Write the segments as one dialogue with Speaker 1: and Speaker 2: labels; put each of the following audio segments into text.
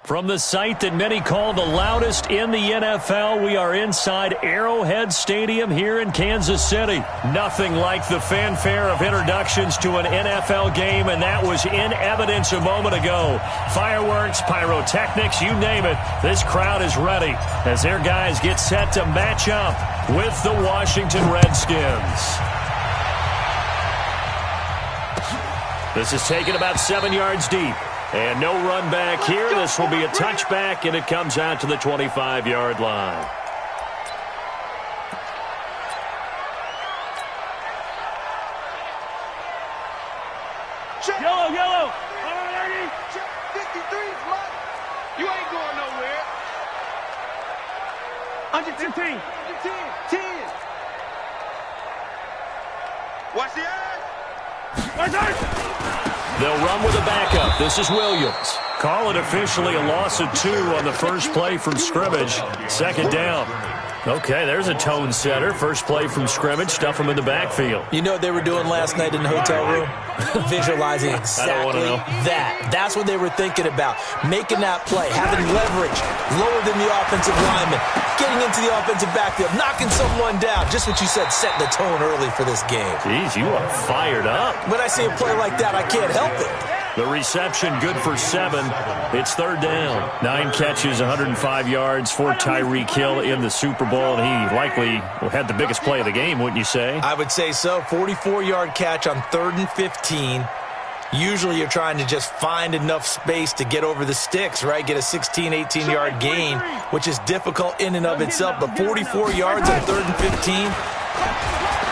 Speaker 1: From the site that many call the loudest in the NFL, we are inside Arrowhead Stadium here in Kansas City. Nothing like the fanfare of introductions to an NFL game, and that was in evidence a moment ago. Fireworks, pyrotechnics, you name it. This crowd is ready as their guys get set to match up with the Washington Redskins. This is taken about 7 yards deep. And no run back here. This will be a touchback, and it comes out to the 25-yard line.
Speaker 2: Yellow, yellow. 53 is mine. You ain't going nowhere. Under 15. 10. Watch the eyes. Watch the
Speaker 1: They'll run with a backup. This is Williams. Call it officially a loss of 2 on the first play from scrimmage. Second down. Okay, there's a tone setter. First play from scrimmage. Stuff them in the backfield.
Speaker 3: You know what they were doing last night in the hotel room? Visualizing exactly that. That's what they were thinking about. Making that play, having leverage, lower than the offensive lineman, getting into the offensive backfield, knocking someone down. Just what you said, setting the tone early for this game.
Speaker 1: Jeez, you are fired up.
Speaker 3: When I see a play like that, I can't help it.
Speaker 1: The reception good for 7. It's third down. 9 catches, 105 yards for Tyreek Hill in the Super Bowl, and he likely had the biggest play of the game, wouldn't you say?
Speaker 3: I would say so. 44-yard catch on 3rd and 15. Usually you're trying to just find enough space to get over the sticks, right? Get a 16, 18-yard gain, which is difficult in and of itself. But 44 yards on 3rd and 15.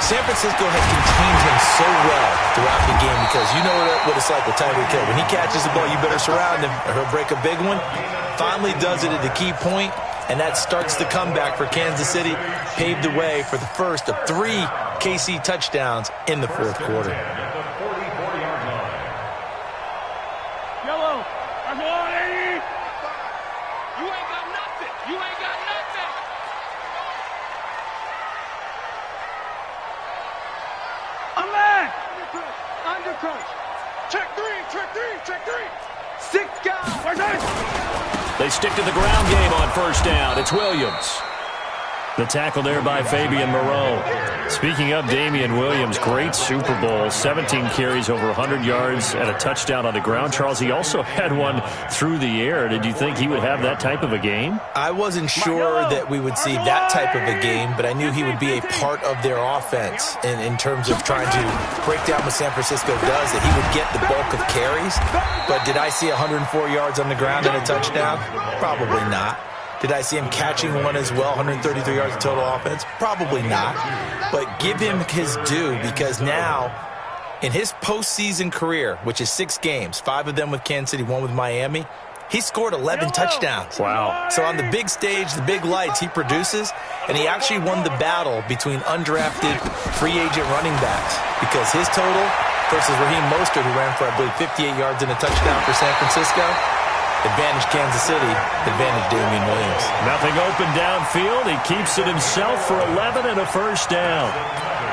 Speaker 3: San Francisco has contained him so well throughout the game because you know what it's like with Tyreek Hill. When he catches the ball, you better surround him or he'll break a big one. Finally does it at the key point, and that starts the comeback for Kansas City. Paved the way for the first of 3 KC touchdowns in the fourth quarter.
Speaker 2: Yellow. I'm on 80. You ain't got nothing. You ain't got nothing. I'm back. Under crunch. Check 3. 6 guys. Where's that?
Speaker 1: They stick to the ground game on first down. It's Williams. The tackle there by Fabian Moreau. Speaking of Damian Williams, great Super Bowl. 17 carries, over 100 yards, and a touchdown on the ground. Charles, he also had one through the air. Did you think he would have that type of a game?
Speaker 3: I wasn't sure that we would see that type of a game, but I knew he would be a part of their offense in terms of trying to break down what San Francisco does, that he would get the bulk of carries. But did I see 104 yards on the ground and a touchdown? Probably not. Did I see him catching one as well, 133 yards of total offense? Probably not. But give him his due because now, in his postseason career, which is 6 games, 5 of them with Kansas City, 1 with Miami, he scored 11 touchdowns.
Speaker 1: Wow.
Speaker 3: So on the big stage, the big lights, he produces, and he actually won the battle between undrafted free agent running backs because his total versus Raheem Mostert, who ran for, I believe, 58 yards and a touchdown for San Francisco, advantage Kansas City, advantage Damian Williams.
Speaker 1: Nothing open downfield. He keeps it himself for 11 and a first down.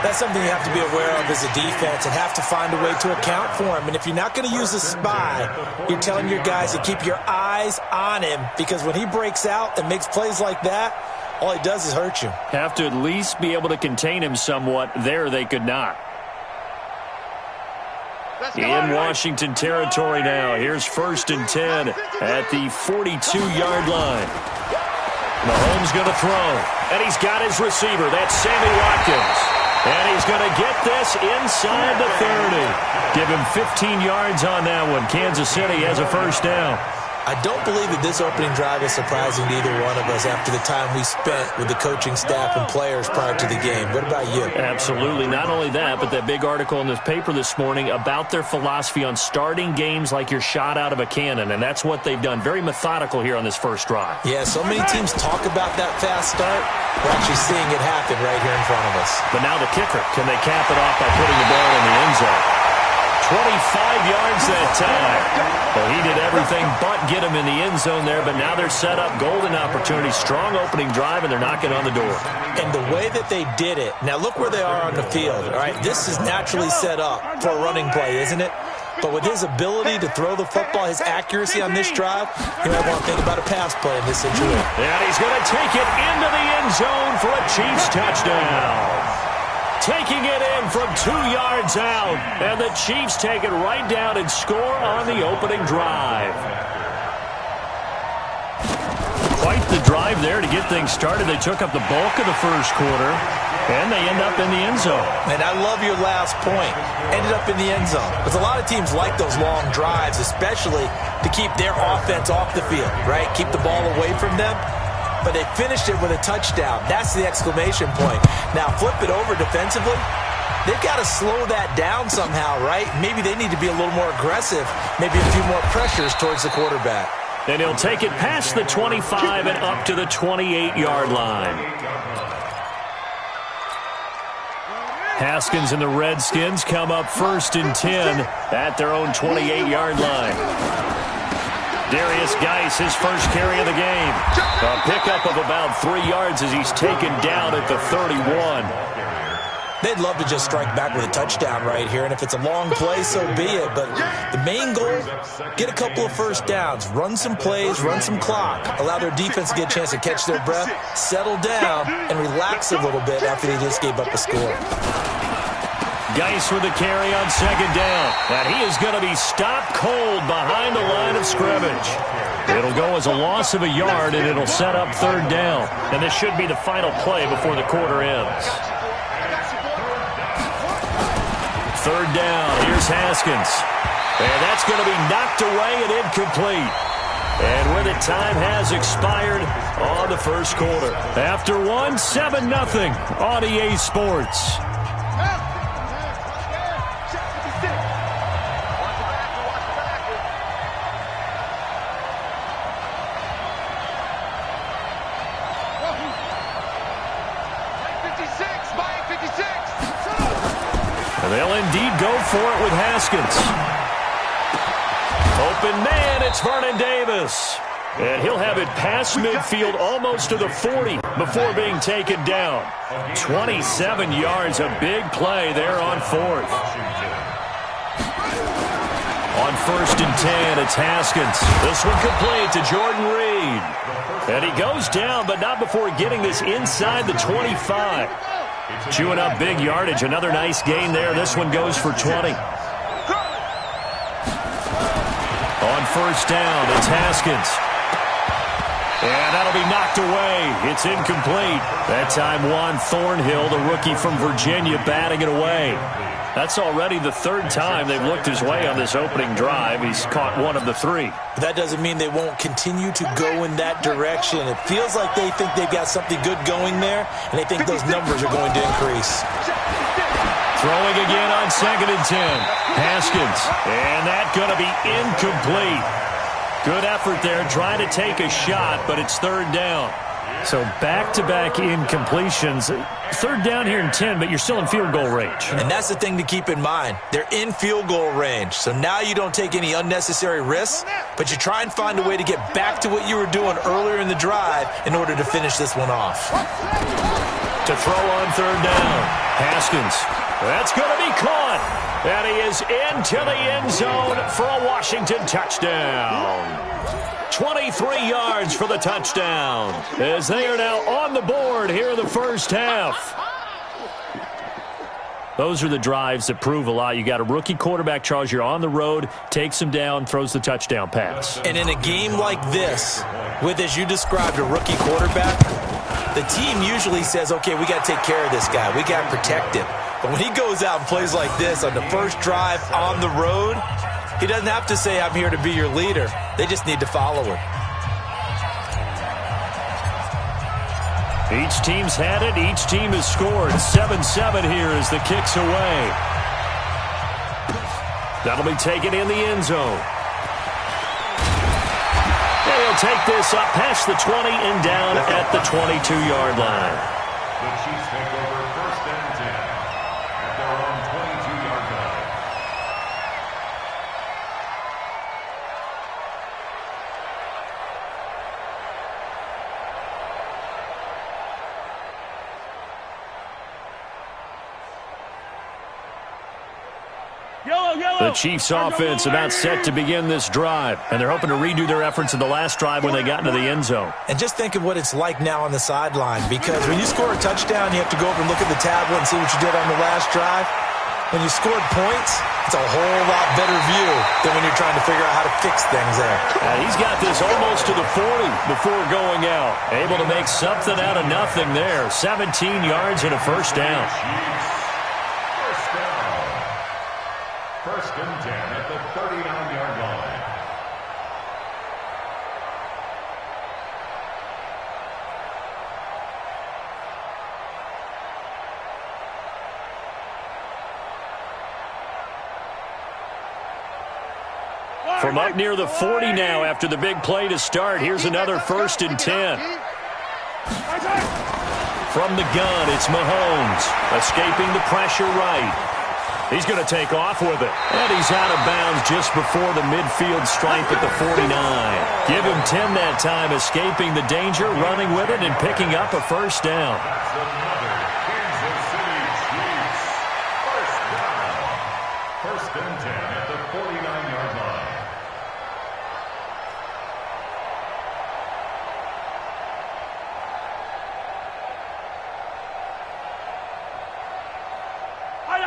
Speaker 3: That's something you have to be aware of as a defense and have to find a way to account for him. And if you're not going to use a spy, you're telling your guys to keep your eyes on him because when he breaks out and makes plays like that, all he does is hurt you.
Speaker 1: Have to at least be able to contain him somewhat. There they could not. In Washington territory now. Here's 1st and 10 at the 42-yard line. Mahomes going to throw. And he's got his receiver. That's Sammy Watkins. And he's going to get this inside the 30. Give him 15 yards on that one. Kansas City has a first down.
Speaker 3: I don't believe that this opening drive is surprising to either one of us after the time we spent with the coaching staff and players prior to the game. What about you?
Speaker 1: Absolutely. Not only that, but that big article in this paper this morning about their philosophy on starting games like you're shot out of a cannon, and that's what they've done. Very methodical here on this first drive.
Speaker 3: Yeah, so many teams talk about that fast start. We're actually seeing it happen right here in front of us.
Speaker 1: But now the kicker. Can they cap it off by putting the ball in the end zone? 25 yards that time. Well, he did everything but get him in the end zone there, but now they're set up. Golden opportunity, strong opening drive, and they're knocking on the door.
Speaker 3: And the way that they did it, now look where they are on the field, all right? This is naturally set up for a running play, isn't it? But with his ability to throw the football, his accuracy on this drive, you might want to think about a pass play in this situation.
Speaker 1: And he's going to take it into the end zone for a Chiefs touchdown. Taking it in from 2 yards out. And the Chiefs take it right down and score on the opening drive. Quite the drive there to get things started. They took up the bulk of the first quarter, and they end up in the end zone.
Speaker 3: And I love your last point. Ended up in the end zone. Because a lot of teams like those long drives, especially to keep their offense off the field, right? Keep the ball away from them. But they finished it with a touchdown. That's the exclamation point. Now flip it over defensively. They've got to slow that down somehow, right? Maybe they need to be a little more aggressive. Maybe a few more pressures towards the quarterback.
Speaker 1: And he'll take it past the 25 and up to the 28-yard line. Haskins and the Redskins come up 1st and 10 at their own 28-yard line. Darius Geis, his first carry of the game. A pickup of about 3 yards as he's taken down at the 31.
Speaker 3: They'd love to just strike back with a touchdown right here, and if it's a long play, so be it. But the main goal, get a couple of first downs, run some plays, run some clock, allow their defense to get a chance to catch their breath, settle down, and relax a little bit after they just gave up a score.
Speaker 1: Geis with the carry on 2nd down. And he is going to be stopped cold behind the line of scrimmage. It'll go as a loss of a yard, and it'll set up 3rd down. And this should be the final play before the quarter ends. 3rd down. Here's Haskins. And that's going to be knocked away and incomplete. And with it, time has expired on the first quarter. After one, 7-0 on EA Sports. They'll indeed go for it with Haskins. Open man, it's Vernon Davis. And he'll have it past midfield almost to the 40 before being taken down. 27 yards, a big play there on 4th. On 1st and 10, it's Haskins. This one complete to Jordan Reed. And he goes down, but not before getting this inside the 25. Chewing up big yardage. Another nice gain there. This one goes for 20. On 1st down, it's Haskins. And that'll be knocked away. It's incomplete. That time Juan Thornhill, the rookie from Virginia, batting it away. That's already the 3rd time they've looked his way on this opening drive. He's caught one of the 3.
Speaker 3: That doesn't mean they won't continue to go in that direction. It feels like they think they've got something good going there, and they think those numbers are going to increase.
Speaker 1: Throwing again on 2nd and 10. Haskins. And that's going to be incomplete. Good effort there trying to take a shot, but it's 3rd down. So back-to-back incompletions. 3rd down here in 10, but you're still in field goal range.
Speaker 3: And that's the thing to keep in mind. They're in field goal range. So now you don't take any unnecessary risks, but you try and find a way to get back to what you were doing earlier in the drive in order to finish this one off.
Speaker 1: To throw on 3rd down. Haskins. That's going to be caught. And he is into the end zone for a Washington touchdown. 23 yards for the touchdown as they are now on the board here in the first half. Those are the drives that prove a lot. You got a rookie quarterback, Charles. You're on the road, takes him down, throws the touchdown pass.
Speaker 3: And in a game like this, with, as you described, a rookie quarterback, the team usually says, okay, we got to take care of this guy. We got to protect him. But when he goes out and plays like this on the first drive on the road, he doesn't have to say, I'm here to be your leader. They just need to follow him.
Speaker 1: Each team's had it. Each team has scored. 7-7 here as the kick's away. That'll be taken in the end zone. And he'll take this up past the 20 and down at the 22-yard line.
Speaker 4: The Chiefs take over 1st and 10 at their own 22-yard line.
Speaker 1: The Chiefs offense about set to begin this drive, and they're hoping to redo their efforts in the last drive when they got into the end zone.
Speaker 3: And just think of what it's like now on the sideline, because when you score a touchdown, you have to go over and look at the tablet and see what you did on the last drive. When you scored points, it's a whole lot better view than when you're trying to figure out how to fix things there.
Speaker 1: He's got this almost to the 40 before going out. Able to make something out of nothing there. 17 yards and a first down.
Speaker 4: First and 10 at the 39-yard line.
Speaker 1: From up near the 40 now after the big play to start. Here's another first and 10. From the gun, it's Mahomes. Escaping the pressure right. He's going to take off with it. And he's out of bounds just before the midfield stripe at the 49. Give him 10 that time, escaping the danger, running with it, and picking up a first down.
Speaker 4: That's another Kansas City Chiefs first down. First and 10 at the 49-yard line.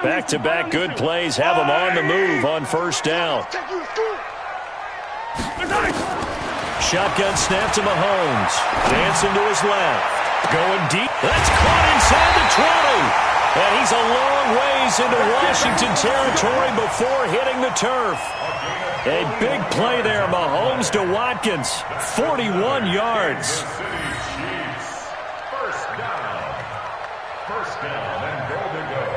Speaker 1: Back-to-back good plays have him on the move on first down. Shotgun snap to Mahomes. Dancing to his left. Going deep. That's caught inside the 20. And he's a long ways into Washington territory before hitting the turf. A big play there, Mahomes to Watkins. 41 yards.
Speaker 4: First down and goal to go.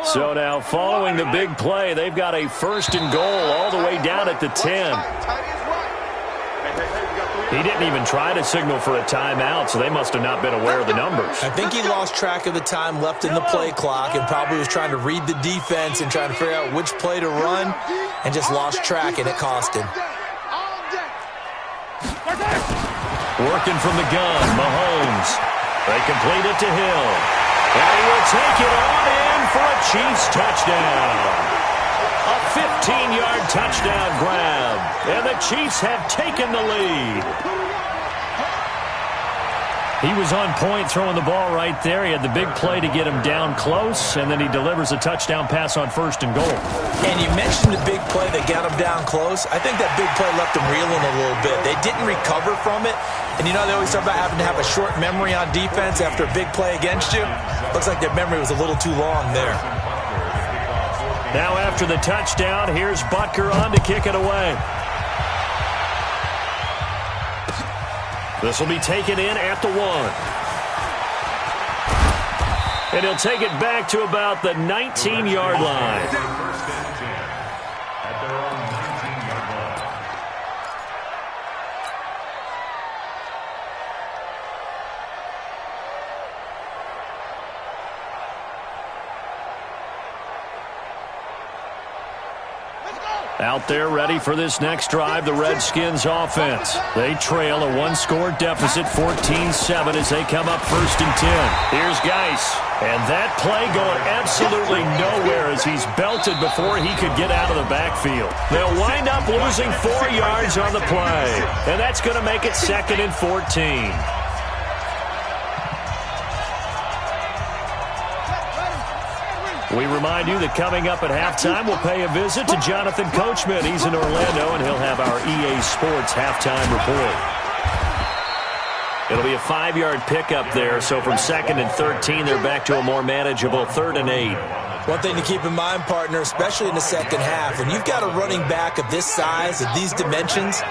Speaker 1: So now, following the big play, they've got a first and goal all the way down at the 10. He didn't even try to signal for a timeout, so they must have not been aware of the numbers.
Speaker 3: I think he lost track of the time left in the play clock and probably was trying to read the defense and trying to figure out which play to run and just lost track, and it cost him.
Speaker 1: Working from the gun, Mahomes. They complete it to Hill. And he will take it on in for a Chiefs touchdown. A 15-yard touchdown grab. And the Chiefs have taken the lead. He was on point throwing the ball right there. He had the big play to get him down close, and then he delivers a touchdown pass on first and goal.
Speaker 3: And you mentioned the big play that got him down close. I think that big play left him reeling a little bit. They didn't recover from it. And you know, they always talk about having to have a short memory on defense after a big play against you. Looks like their memory was a little too long there.
Speaker 1: Now after the touchdown, here's Butker on to kick it away. This will be taken in at the 1. And he'll take it back to about the 19-yard line.
Speaker 4: First and 10 at their own 19-yard line.
Speaker 1: Out there ready for this next drive, the Redskins offense. They trail a one-score deficit, 14-7, as they come up first and 10. Here's Geis. And that play going absolutely nowhere as he's belted before he could get out of the backfield. They'll wind up losing 4 yards on the play. And that's going to make it 2nd and 14. We remind you that coming up at halftime, we'll pay a visit to Jonathan Coachman. He's in Orlando, and he'll have our EA Sports halftime report. It'll be a 5-yard pickup there, so from 2nd and 13, they're back to a more manageable 3rd and 8.
Speaker 3: One thing to keep in mind, partner, especially in the second half, when you've got a running back of this size, of these dimensions,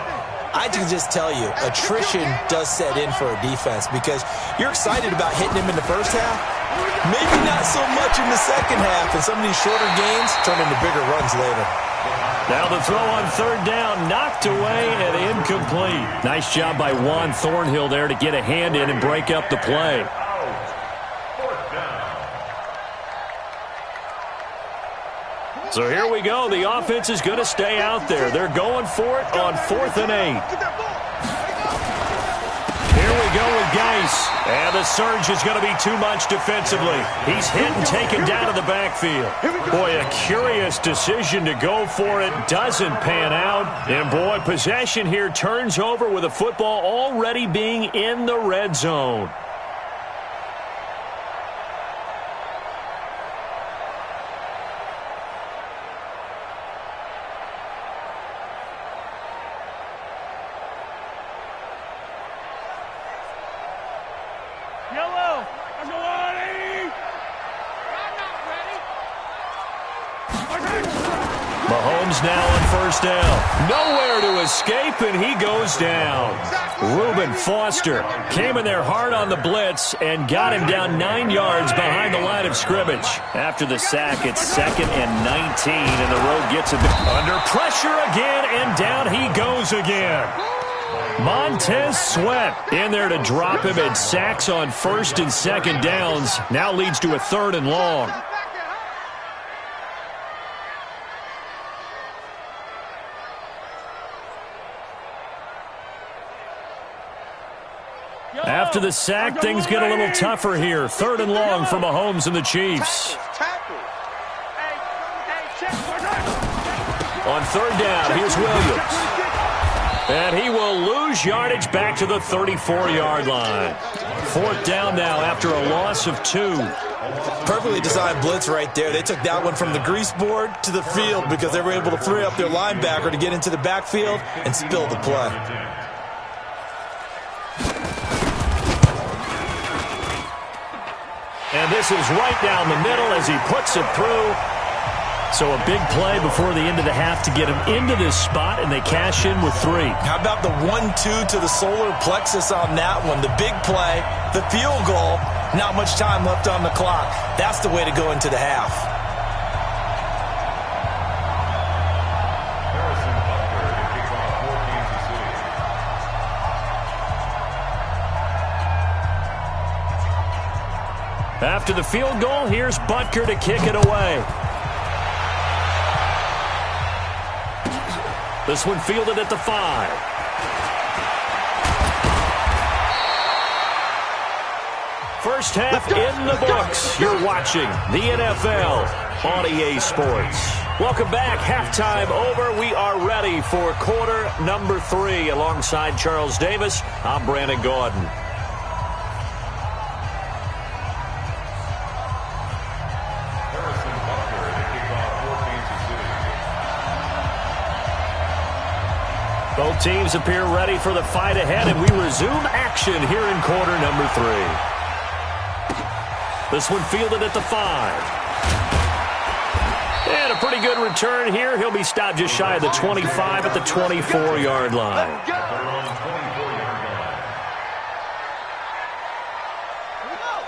Speaker 3: I can just tell you, attrition does set in for a defense because you're excited about hitting him in the first half. Maybe not so much in the second half, and some of these shorter gains turn into bigger runs later.
Speaker 1: Now the throw on third down, knocked away and incomplete. Nice job by Juan Thornhill there to get a hand in and break up the play. So here we go. The offense is going to stay out there. They're going for it on 4th and 8. Here we go with Geis. And the surge is going to be too much defensively. He's hit and taken down to the backfield. Boy, a curious decision to go for it. Doesn't pan out. And, boy, possession here turns over with the football already being in the red zone. Mahomes now on first down. Nowhere to escape, and he goes down. Reuben Foster came in there hard on the blitz and got him down 9 yards behind the line of scrimmage. After the sack, it's 2nd and 19, and the road gets a bit under pressure again, and down he goes again. Montez Sweat in there to drop him, and sacks on 1st and 2nd downs. Now leads to a 3rd and long. After the sack, things get a little tougher here. 3rd and long for Mahomes and the Chiefs. On 3rd down, here's Williams. And he will lose yardage back to the 34-yard line. 4th down now after a loss of 2.
Speaker 3: Perfectly designed blitz right there. They took that one from the grease board to the field because they were able to free up their linebacker to get into the backfield and spill the play.
Speaker 1: And this is right down the middle as he puts it through. So a big play before the end of the half to get him into this spot, and they cash in with 3.
Speaker 3: How about the 1-2 to the solar plexus on that one? The big play, the field goal, not much time left on the clock. That's the way to go into the half.
Speaker 1: After the field goal, here's Butker to kick it away. This one fielded at the 5. First half in the books. You're watching the NFL on EA Sports. Welcome back. Halftime over. We are ready for quarter number 3. Alongside Charles Davis, I'm Brandon Gordon. Both teams appear ready for the fight ahead, and we resume action here in quarter number 3. This one fielded at the 5. And a pretty good return here. He'll be stopped just shy of the 25 at the 24-yard line.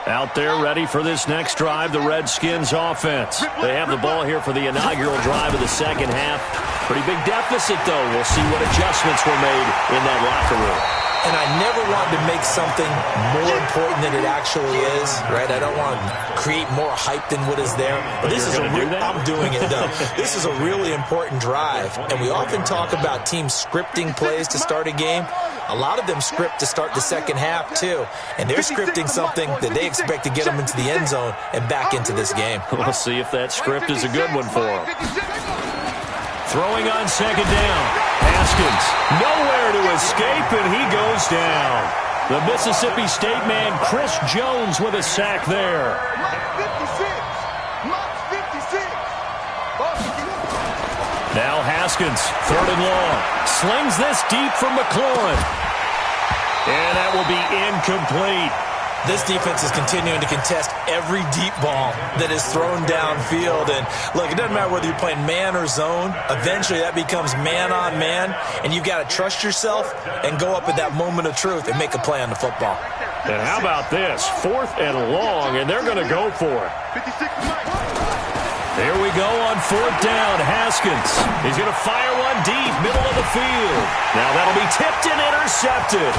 Speaker 1: Out there ready for this next drive, the Redskins offense. They have the ball here for the inaugural drive of the second half. Pretty big deficit, though. We'll see what adjustments were made in that locker room.
Speaker 3: And I never want to make something more important than it actually is, right? I don't want to create more hype than what is there. But this is I'm doing it, though. This is a really important drive. And we often talk about teams scripting plays to start a game. A lot of them script to start the second half, too. And they're scripting something that they expect to get them into the end zone and back into this game.
Speaker 1: We'll see if that script is a good one for them. Throwing on second down. Haskins, nowhere to escape, and he goes down. The Mississippi State man, Chris Jones, with a sack there. Now Haskins, 3rd and long. Slings this deep from McLaurin. And that will be incomplete.
Speaker 3: This defense is continuing to contest every deep ball that is thrown downfield. And, look, it doesn't matter whether you're playing man or zone. Eventually, that becomes man-on-man, and you've got to trust yourself and go up at that moment of truth and make a play on the football.
Speaker 1: And how about this? 4th and long, and they're going to go for it. Here we go on 4th down. Haskins. He's going to fire one deep, middle of the field. Now that'll be tipped and intercepted.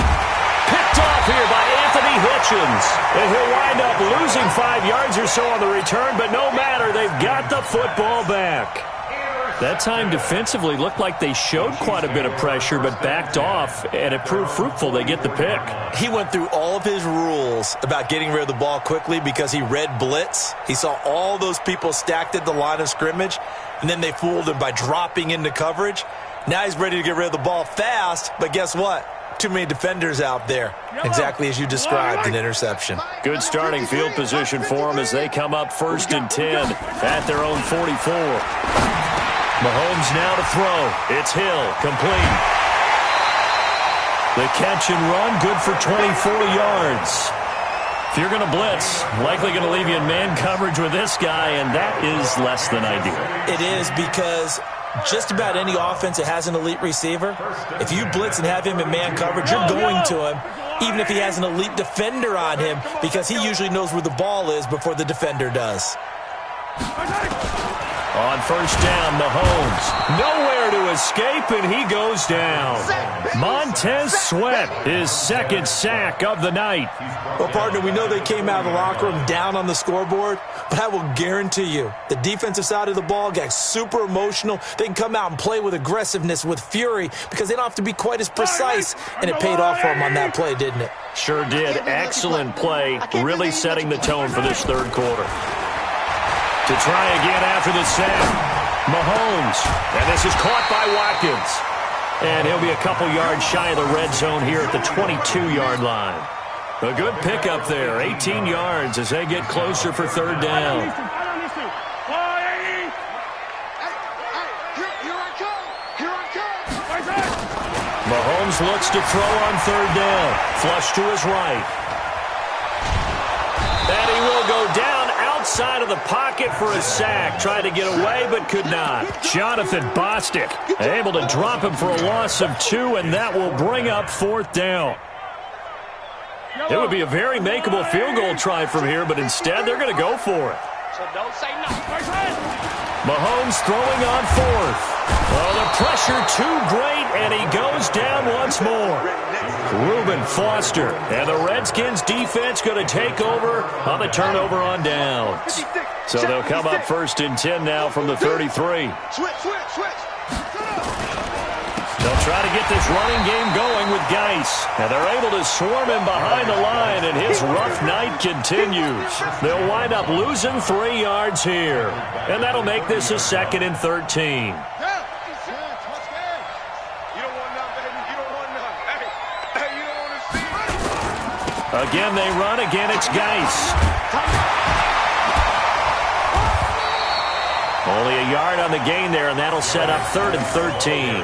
Speaker 1: Picked off here by Anthony Hitchens. And he'll wind up losing 5 yards or so on the return, but no matter, they've got the football back. That time defensively looked like they showed quite a bit of pressure, but backed off, and it proved fruitful. They get the pick.
Speaker 3: He went through all of his rules about getting rid of the ball quickly because he read blitz. He saw all those people stacked at the line of scrimmage, and then they fooled him by dropping into coverage. Now he's ready to get rid of the ball fast, but guess what? Too many defenders out there. Exactly as you described, an interception.
Speaker 1: Good starting field position for them as they come up 1st and 10 at their own 44. Mahomes now to throw. It's Hill, complete. The catch and run, good for 24 yards. If you're going to blitz, likely going to leave you in man coverage with this guy, and that is less than ideal.
Speaker 3: It is because just about any offense that has an elite receiver, if you blitz and have him in man coverage, you're going to him, even if he has an elite defender on him, because he usually knows where the ball is before the defender does.
Speaker 1: On 1st down, Mahomes. Nowhere to escape, and he goes down. Montez Sweat, his 2nd sack of the night.
Speaker 3: Well, partner, we know they came out of the locker room down on the scoreboard, but I will guarantee you the defensive side of the ball got super emotional. They can come out and play with aggressiveness, with fury, because they don't have to be quite as precise, and it paid off for them on that play, didn't it?
Speaker 1: Sure did. Excellent play, really setting the tone for this 3rd quarter. To try again after the sack, Mahomes. And this is caught by Watkins. And he'll be a couple yards shy of the red zone here at the 22-yard line. A good pickup there, 18 yards as they get closer for 3rd down. Mahomes looks to throw on 3rd down. Flush to his right. And he will go down outside of the pocket for a sack. Tried to get away, but could not. Jonathan Bostic able to drop him for a loss of 2, and that will bring up 4th down. It would be a very makeable field goal try from here, but instead they're going to go for it.
Speaker 2: So don't say no.
Speaker 1: Mahomes throwing on 4th. Oh, the pressure too great, and he goes down once more. Reuben Foster, and the Redskins defense going to take over on the turnover on downs. So they'll come up 1st and 10 now from the 33.
Speaker 2: Switch.
Speaker 1: They'll try to get this running game going with Geis. And they're able to swarm him behind the line, and his rough night continues. They'll wind up losing 3 yards here. And that'll make this a 2nd and 13. Again, they run. Again, it's Geis. Only a yard on the gain there, and that'll set up 3rd and 13.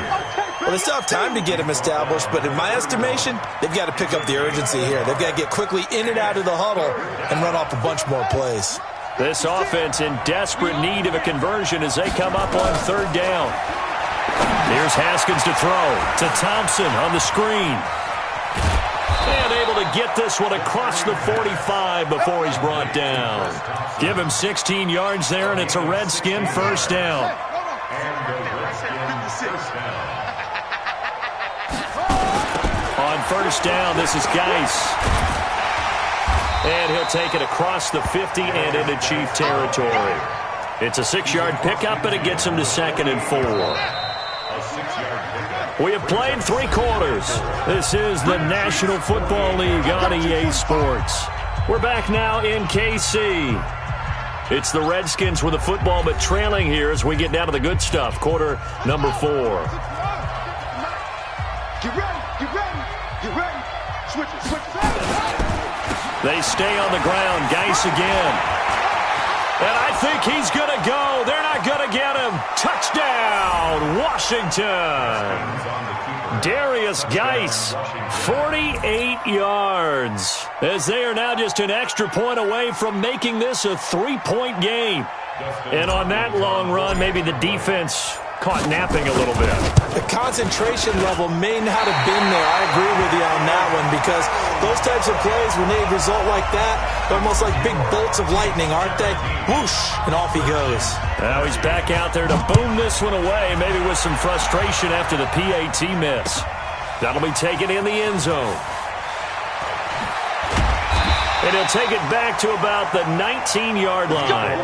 Speaker 3: Well, they still have time to get him established, but in my estimation, they've got to pick up the urgency here. They've got to get quickly in and out of the huddle and run off a bunch more plays.
Speaker 1: This offense in desperate need of a conversion as they come up on 3rd down. Here's Haskins to throw to Thompson on the screen. And able to get this one across the 45 before he's brought down. Give him 16 yards there, and it's a Redskin 1st down. On 1st down, this is Geis. And he'll take it across the 50 and into Chief territory. It's a 6-yard pickup, and it gets him to 2nd and 4. We have played 3 quarters. This is the National Football League on EA Sports. We're back now in KC. It's the Redskins with the football, but trailing here as we get down to the good stuff. Quarter number 4.
Speaker 2: Get ready. Switch it.
Speaker 1: They stay on the ground. Geis again. And I think he's going to go. They're not going to get him. Touchdown, Washington. Darius Geis, 48 yards. As they are now just an extra point away from making this a 3-point game. And on that long run, maybe the defense caught napping a little bit.
Speaker 3: The concentration level may not have been there. I agree with you on that one, because those types of plays, when they result like that, they're almost like big bolts of lightning, aren't they? Whoosh, and off he goes.
Speaker 1: Now he's back out there to boom this one away, maybe with some frustration after the PAT miss. That'll be taken in the end zone. And he'll take it back to about the 19-yard line.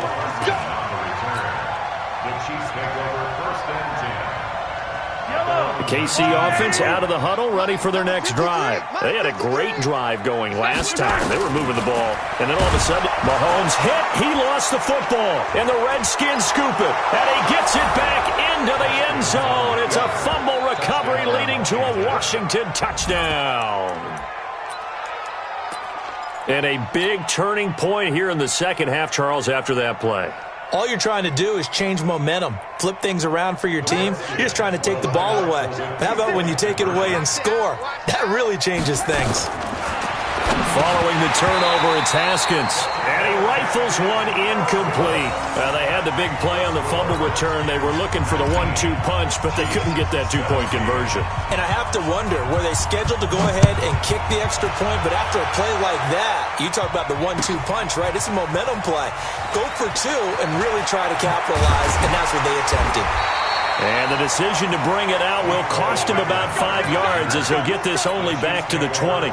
Speaker 4: The Chiefs take over first and 10.
Speaker 1: The KC offense out of the huddle, ready for their next drive. They had a great drive going last time. They were moving the ball. And then all of a sudden, Mahomes hit. He lost the football. And the Redskins scoop it. And he gets it back into the end zone. It's a fumble recovery leading to a Washington touchdown. And a big turning point here in the second half, Charles, after that play.
Speaker 3: All you're trying to do is change momentum, flip things around for your team. You're just trying to take the ball away. How about when you take it away and score? That really changes things.
Speaker 1: Following the turnover, it's Haskins. And he rifles one incomplete. They had the big play on the fumble return. They were looking for the 1-2 punch, but they couldn't get that two-point conversion.
Speaker 3: And I have to wonder, were they scheduled to go ahead and kick the extra point? But after a play like that, you talk about the 1-2 punch, right? It's a momentum play. Go for two and really try to capitalize, and that's what they attempted.
Speaker 1: And the decision to bring it out will cost him about 5 yards as he'll get this only back to the 20.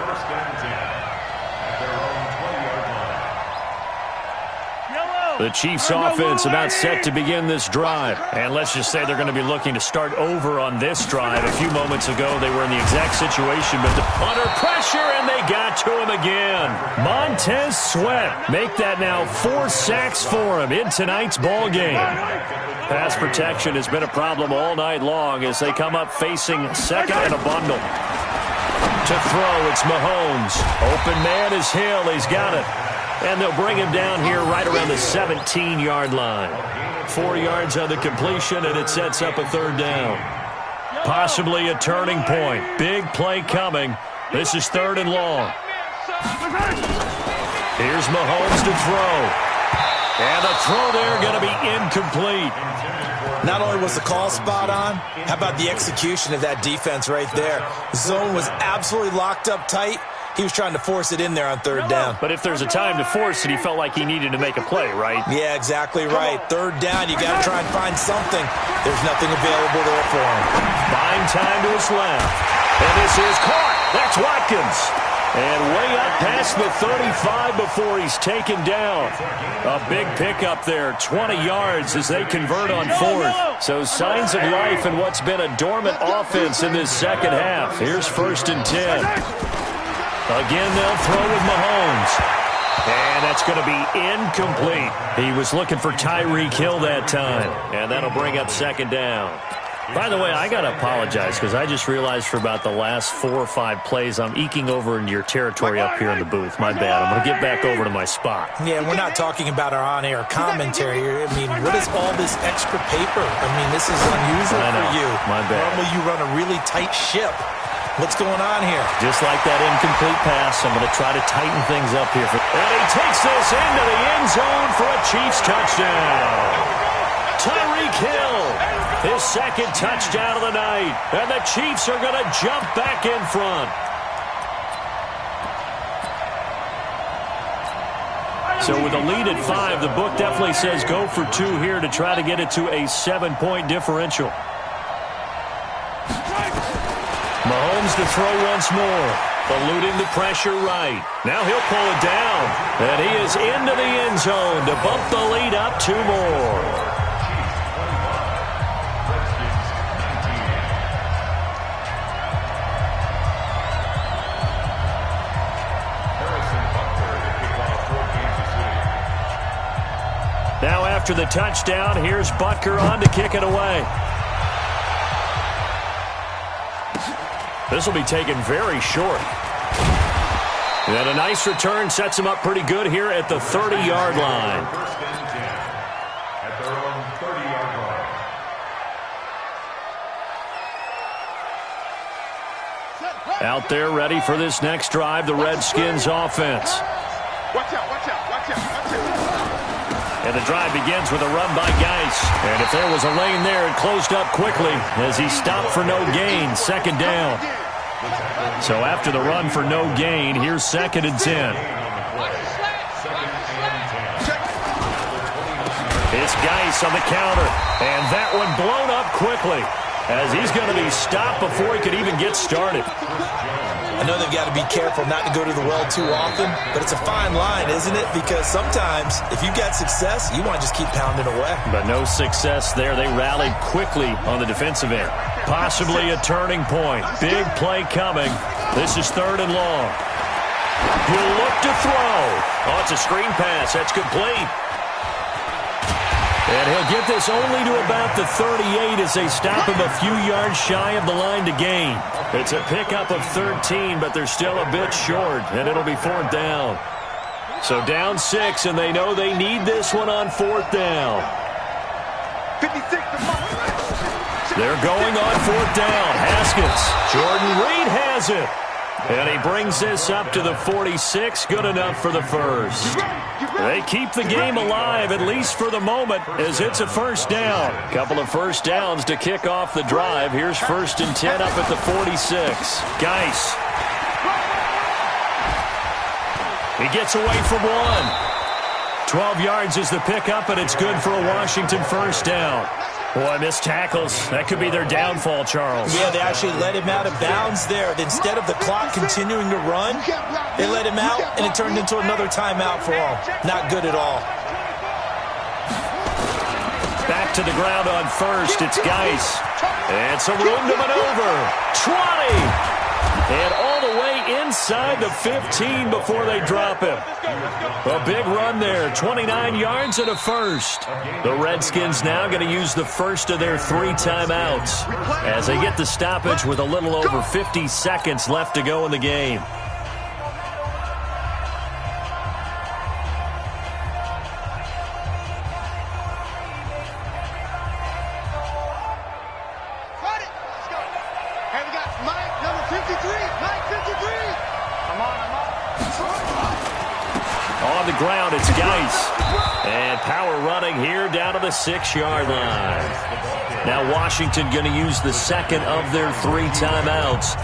Speaker 1: The Chiefs offense about set to begin this drive. And let's just say they're going to be looking to start over on this drive. A few moments ago, they were in the exact situation, but under pressure, and they got to him again. Montez Sweat make that now 4 sacks for him in tonight's ball game. Pass protection has been a problem all night long as they come up facing second and a bundle. To throw, it's Mahomes. Open man is Hill. He's got it. And they'll bring him down here right around the 17-yard line. 4 yards on the completion, and it sets up a third down. Possibly a turning point. Big play coming. This is third and long. Here's Mahomes to throw. And the throw there going to be incomplete.
Speaker 3: Not only was the call spot on, how about the execution of that defense right there? Zone was absolutely locked up tight. He was trying to force it in there on third down.
Speaker 1: But if there's a time to force it, he felt like he needed to make a play, right?
Speaker 3: Yeah, exactly right. Third down, you got to try and find something. There's nothing available there for him.
Speaker 1: Buying time to his left. And this is caught. That's Watkins. And way up past the 35 before he's taken down. A big pickup there, 20 yards as they convert on fourth. So signs of life in what's been a dormant offense in this second half. Here's first and 10. Again, they'll throw with Mahomes. And that's going to be incomplete. He was looking for Tyreek Hill that time. And that'll bring up second down. By the way, I got to apologize because I just realized for about the last 4 or 5 plays, I'm eking over into your territory up here in the booth. My bad. I'm going to get back over to my spot.
Speaker 3: Yeah, we're not talking about our on-air commentary here. I mean, what is all this extra paper? I mean, this is unusual for you.
Speaker 1: My bad.
Speaker 3: Normally you run a really tight ship. What's going on here?
Speaker 1: Just like that incomplete pass, I'm going to try to tighten things up here. And he takes this into the end zone for a Chiefs touchdown. Tyreek Hill, his second touchdown of the night. And the Chiefs are going to jump back in front. So with a lead at 5, the book definitely says go for 2 here to try to get it to a 7-point differential. Mahomes to throw once more, eluding the pressure right. Now he'll pull it down, and he is into the end zone to bump the lead up 2 more. Now after the touchdown, here's Butker on to kick it away. This will be taken very short. And a nice return sets him up pretty good here at the 30-yard line.
Speaker 4: First and 10 at their own 30-yard line.
Speaker 1: Out there ready for this next drive, the Redskins offense.
Speaker 2: Watch out, watch out, watch out, watch out.
Speaker 1: And the drive begins with a run by Geis. And if there was a lane there, it closed up quickly as he stopped for no gain. Second down. So after the run for no gain, here's 2nd and 10. It's Geis on the counter. And that one blown up quickly as he's going to be stopped before he could even get started.
Speaker 3: I know they've got to be careful not to go to the well too often, but it's a fine line, isn't it? Because sometimes, if you've got success, you want to just keep pounding away.
Speaker 1: But no success there. They rallied quickly on the defensive end. Possibly a turning point. Big play coming. This is 3rd and long. He'll look to throw. Oh, it's a screen pass. That's complete. And he'll get this only to about the 38 as they stop him a few yards shy of the line to gain. It's a pickup of 13, but they're still a bit short, and it'll be 4th down. So down 6, and they know they need this one on 4th down. They're going on 4th down. Haskins. Jordan Reed has it. And he brings this up to the 46. Good enough for the first. They keep the game alive, at least for the moment, as it's a 1st down. Couple of 1st downs to kick off the drive. Here's 1st and 10 up at the 46. Geis. He gets away from one. 12 yards is the pickup, and it's good for a Washington 1st down. Boy, missed tackles. That could be their downfall, Charles.
Speaker 3: Yeah, they actually let him out of bounds there. Instead of the clock continuing to run, they let him out, and it turned into another timeout for him. Not good at all.
Speaker 1: Back to the ground on 1st. It's Geis. And some room to maneuver. 20. And all the way inside the 15 before they drop him. A big run there. 29 yards and a first. The Redskins now going to use the first of their 3 timeouts as they get the stoppage with a little over 50 seconds left to go in the game. On the ground, it's Geis. And power running here down to the 6-yard line. Now Washington going to use the second of their 3 timeouts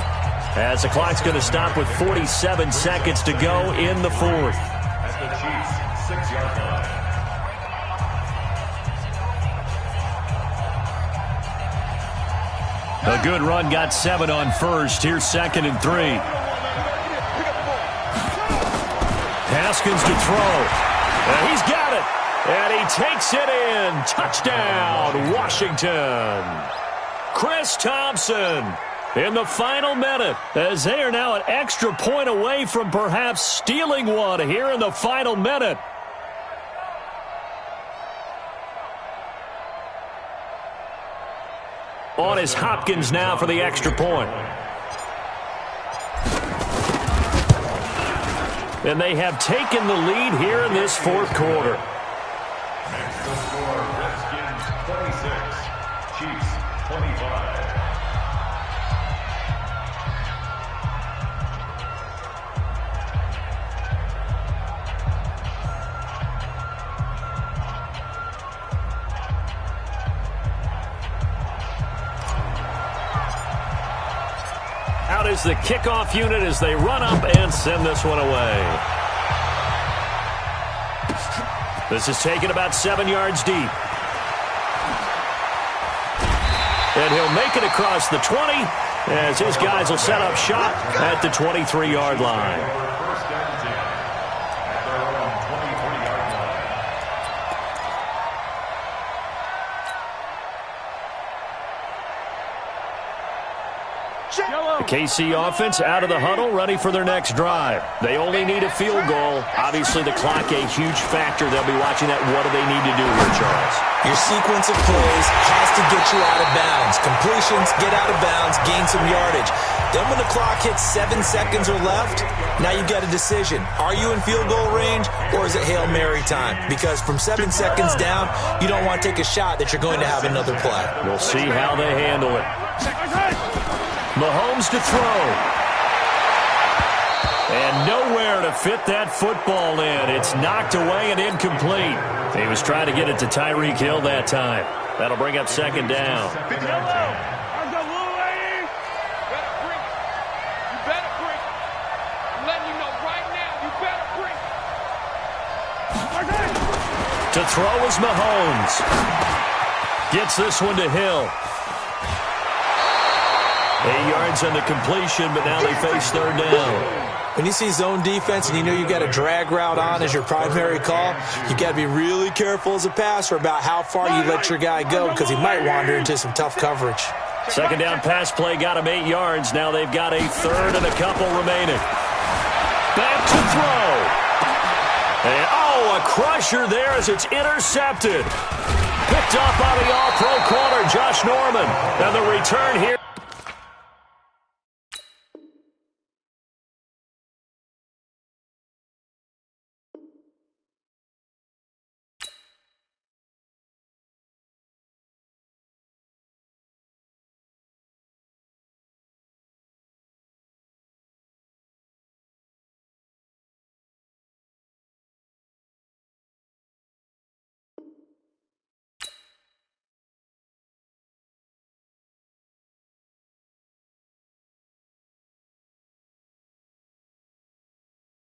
Speaker 1: as the clock's going to stop with 47 seconds to go in the 4th.
Speaker 4: At the Chiefs' 6-yard line.
Speaker 1: A good run got 7 on 1st. Here's 2nd and 3. Haskins to throw. And he's got it. And he takes it in. Touchdown, Washington. Chris Thompson in the final minute as they are now an extra point away from perhaps stealing one here in the final minute. On is Hopkins now for the extra point. And they have taken the lead here in this 4th quarter.
Speaker 4: Next to score, Redskins 26, Chiefs 25.
Speaker 1: Out is the kickoff unit as they run up and send this one away. This is taken about 7 yards deep. And he'll make it across the 20 as his guys will set up shop at the 23-yard line.
Speaker 4: First and 10 at their own 23-yard line.
Speaker 1: The KC offense out of the huddle, ready for their next drive. They only need a field goal. Obviously, the clock a huge factor. They'll be watching that. What do they need to do here, Charles?
Speaker 3: Your sequence of plays has to get you out of bounds. Completions, get out of bounds, gain some yardage. Then when the clock hits 7 seconds or left, now you've got a decision. Are you in field goal range or is it Hail Mary time? Because from 7 seconds down, you don't want to take a shot that you're going to have another play.
Speaker 1: We'll see how they handle it. Mahomes to throw. And nowhere to fit that football in. It's knocked away and incomplete. He was trying to get it to Tyreek Hill that time. That'll bring up second down. To throw is Mahomes. Gets this one to Hill. 8 yards on the completion, but now they face third down.
Speaker 3: When you see zone defense and you know you got a drag route on as your primary call, you got to be really careful as a passer about how far you let your guy go because he might wander into some tough coverage.
Speaker 1: Second down pass play got him 8 yards. Now they've got a third and a couple remaining. Back to throw. And, a crusher there as it's intercepted. Picked up by the all-pro corner, Josh Norman. And the return here.